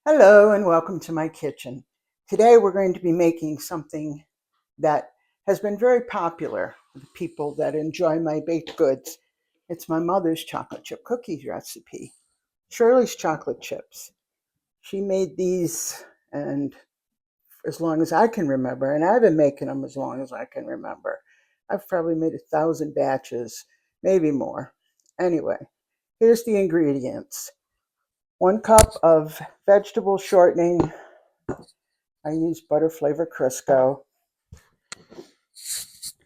Hello and welcome to my kitchen. Today we're going to be making something that has been very popular with people that enjoy my baked goods. It's my mother's chocolate chip cookies recipe, Shirley's chocolate chips. She made these and as long as I can remember, and I've been making them as long as I can remember. I've probably made 1,000 batches, maybe more. Anyway, here's the ingredients. 1 cup of vegetable shortening. I use butter flavor Crisco.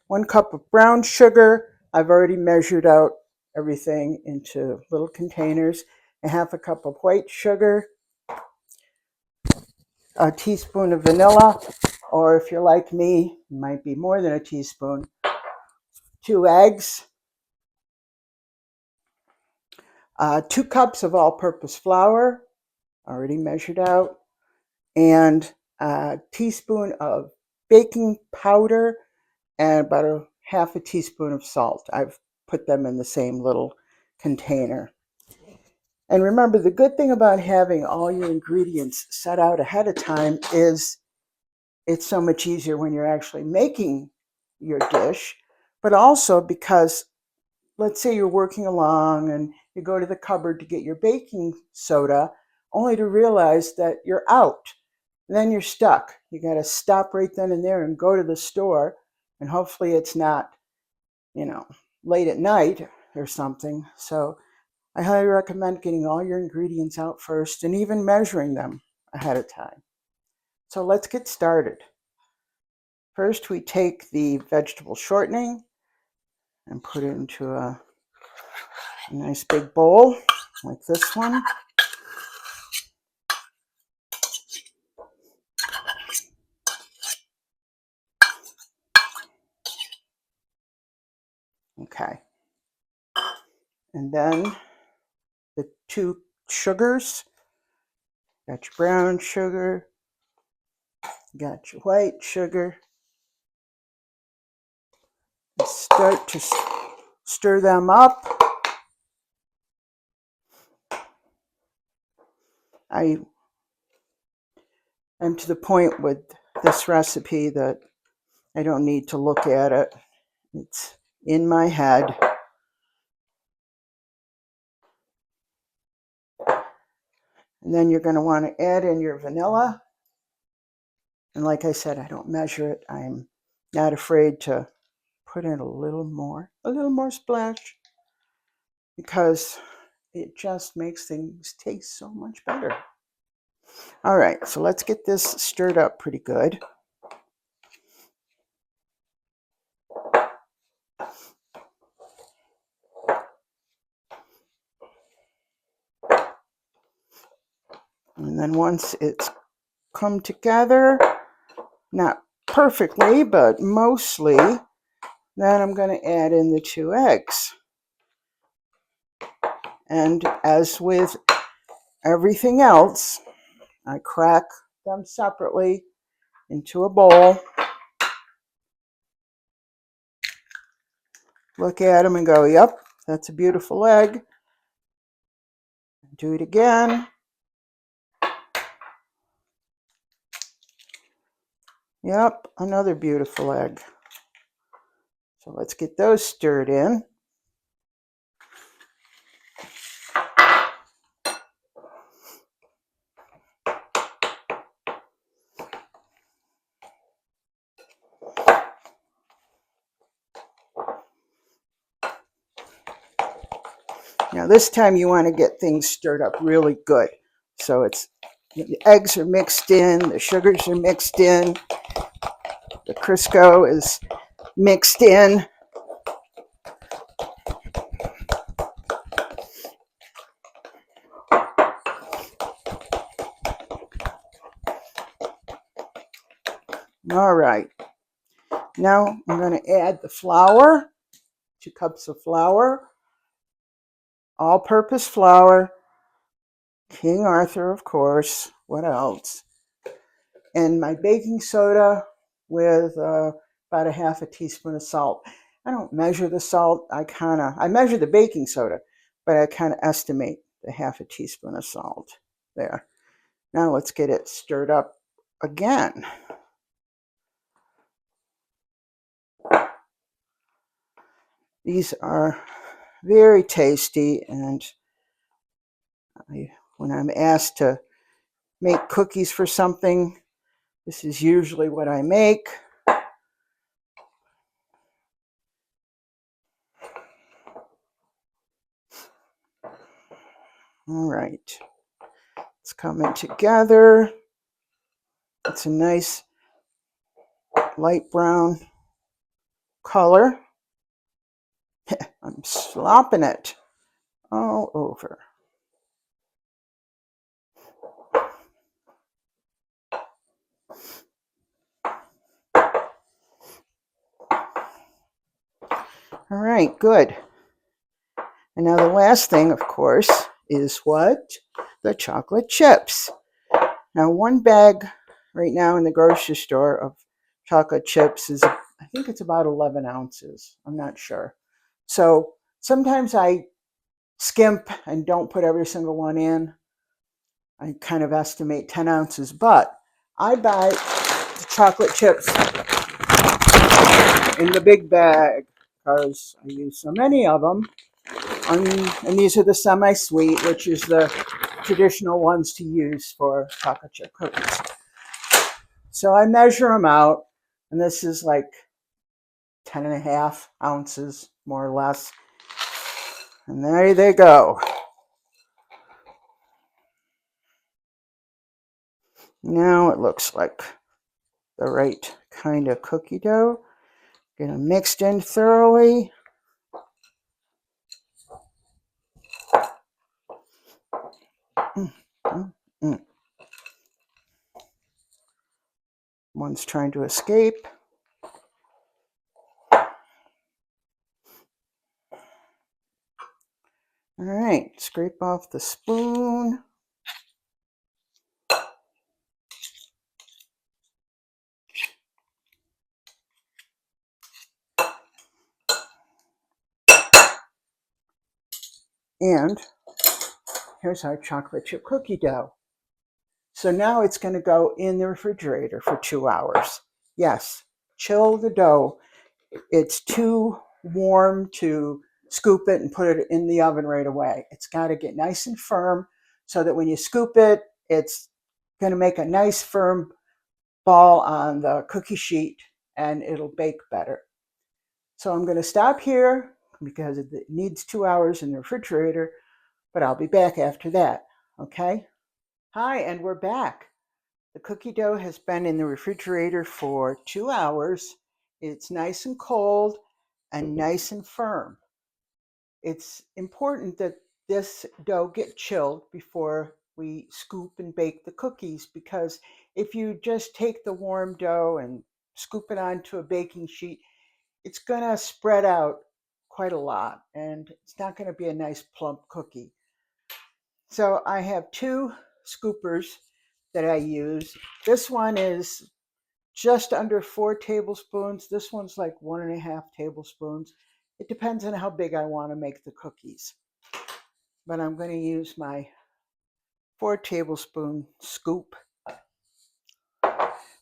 1 cup of brown sugar. I've already measured out everything into little containers. A half a cup of white sugar. A teaspoon of vanilla, or if you're like me, it might be more than a teaspoon. 2 eggs. 2 cups of all-purpose flour, already measured out. And a teaspoon of baking powder and about a half a teaspoon of salt. I've put them in the same little container. And remember, the good thing about having all your ingredients set out ahead of time is it's so much easier when you're actually making your dish, but also because let's say you're working along and you go to the cupboard to get your baking soda, only to realize that you're out. Then you're stuck. You got to stop right then and there and go to the store, and hopefully it's not, late at night or something. So I highly recommend getting all your ingredients out first and even measuring them ahead of time. So let's get started. First, we take the vegetable shortening and put it into a nice big bowl like this one. Okay. And then the 2 sugars. Got your brown sugar, got your white sugar. Start to stir them up. I am to the point with this recipe that I don't need to look at it. It's in my head. And then you're going to want to add in your vanilla. And like I said, I don't measure it. I'm not afraid to put in a little more splash, because it just makes things taste so much better. All right, so let's get this stirred up pretty good. And then once it's come together, not perfectly, but mostly, then I'm going to add in the 2 eggs. And as with everything else, I crack them separately into a bowl. Look at them and go, yep, that's a beautiful egg. Do it again. Yep, another beautiful egg. So let's get those stirred in. Now this time you want to get things stirred up really good. So the eggs are mixed in, the sugars are mixed in, the Crisco is mixed in. All right. Now I'm going to add the flour, 2 cups of flour, all-purpose flour, King Arthur, of course. What else? And my baking soda with about a half a teaspoon of salt. I don't measure the salt. I measure the baking soda, but I kind of estimate the half a teaspoon of salt there. Now let's get it stirred up again. These are very tasty, and when I'm asked to make cookies for something, this is usually what I make. All right, it's coming together. It's a nice light brown color. I'm slopping it all over. All right, good. And now the last thing, of course, is what? The chocolate chips. Now, one bag right now in the grocery store of chocolate chips is, I think it's about 11 ounces. I'm not sure. So sometimes I skimp and don't put every single one in. I kind of estimate 10 ounces, but I buy the chocolate chips in the big bag because I use so many of them. And these are the semi-sweet, which is the traditional ones to use for chocolate chip cookies. So I measure them out, and this is like 10 and a half ounces, more or less. And there they go. Now it looks like the right kind of cookie dough. Get them mixed in thoroughly. One's trying to escape. All right, scrape off the spoon. And here's our chocolate chip cookie dough. So now it's going to go in the refrigerator for 2 hours. Yes, chill the dough. It's too warm to scoop it and put it in the oven right away. It's got to get nice and firm so that when you scoop it, it's going to make a nice firm ball on the cookie sheet and it'll bake better. So I'm going to stop here because it needs 2 hours in the refrigerator, but I'll be back after that. Okay? Hi, and we're back. The cookie dough has been in the refrigerator for 2 hours. It's nice and cold and nice and firm. It's important that this dough get chilled before we scoop and bake the cookies, because if you just take the warm dough and scoop it onto a baking sheet, it's going to spread out quite a lot and it's not going to be a nice plump cookie. So I have 2 scoopers that I use. This one is just under 4 tablespoons. This one's like 1.5 tablespoons. It depends on how big I want to make the cookies. But I'm going to use my 4 tablespoon scoop.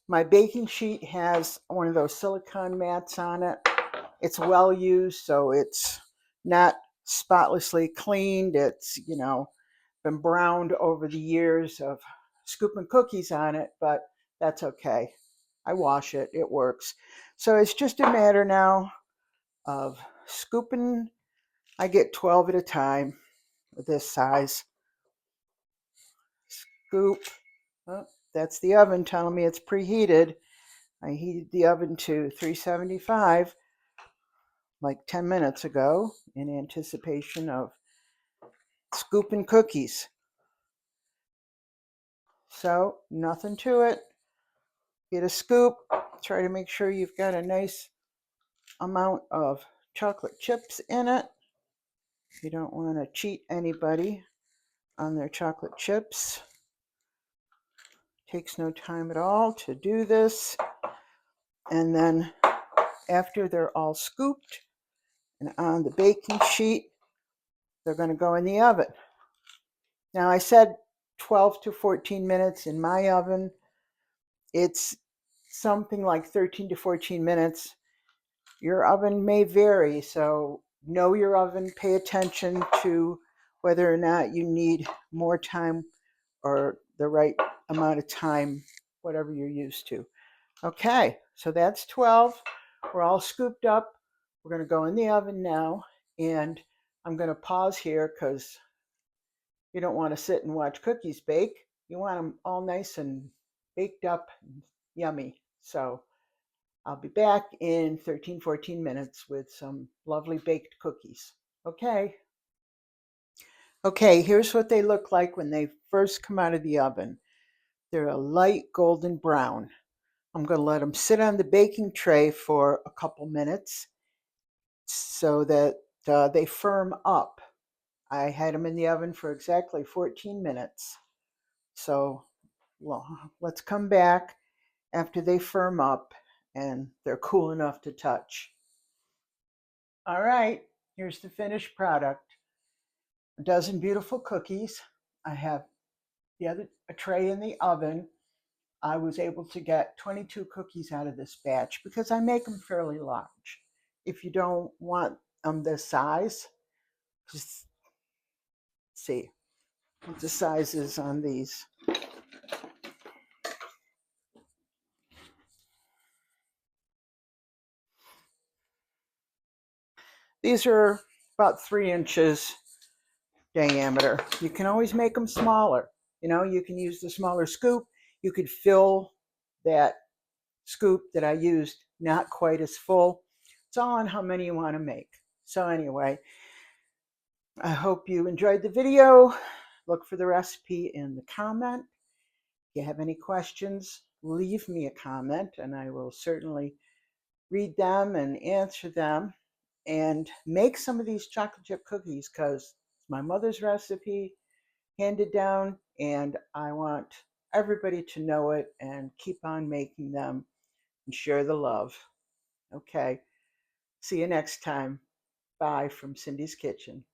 My baking sheet has one of those silicone mats on it. It's well used, so it's not spotlessly cleaned. It's, been browned over the years of scooping cookies on it, but that's okay. I wash it, it works. So it's just a matter now of scooping. I get 12 at a time with this size. Scoop. Oh, that's the oven telling me it's preheated. I heated the oven to 375 like 10 minutes ago in anticipation of scooping cookies. So nothing to it. Get a scoop. Try to make sure you've got a nice amount of chocolate chips in it. You don't want to cheat anybody on their chocolate chips. Takes no time at all to do this. And then after they're all scooped and on the baking sheet, they're going to go in the oven. Now I said 12 to 14 minutes. In my oven, it's something like 13 to 14 minutes. Your oven may vary, so know your oven, pay attention to whether or not you need more time or the right amount of time, whatever you're used to. Okay, so that's 12. We're all scooped up. We're going to go in the oven now, and I'm going to pause here because you don't want to sit and watch cookies bake. You want them all nice and baked up and yummy. So I'll be back in 13, 14 minutes with some lovely baked cookies. Okay. Okay, here's what they look like when they first come out of the oven. They're a light golden brown. I'm going to let them sit on the baking tray for a couple minutes so that they firm up. I had them in the oven for exactly 14 minutes. So, well, let's come back after they firm up and they're cool enough to touch. All right, here's the finished product. A dozen beautiful cookies. I have a tray in the oven. I was able to get 22 cookies out of this batch because I make them fairly large. If you don't want them this size, just see what the size is on these. These are about 3 inches diameter. You can always make them smaller. You know, you can use the smaller scoop. You could fill that scoop that I used not quite as full. It's all on how many you want to make. So anyway, I hope you enjoyed the video. Look for the recipe in the comment. If you have any questions, leave me a comment and I will certainly read them and answer them. And make some of these chocolate chip cookies because it's my mother's recipe, handed down, and I want everybody to know it and keep on making them and share the love. Okay, see you next time. Bye from Cindy's Kitchen.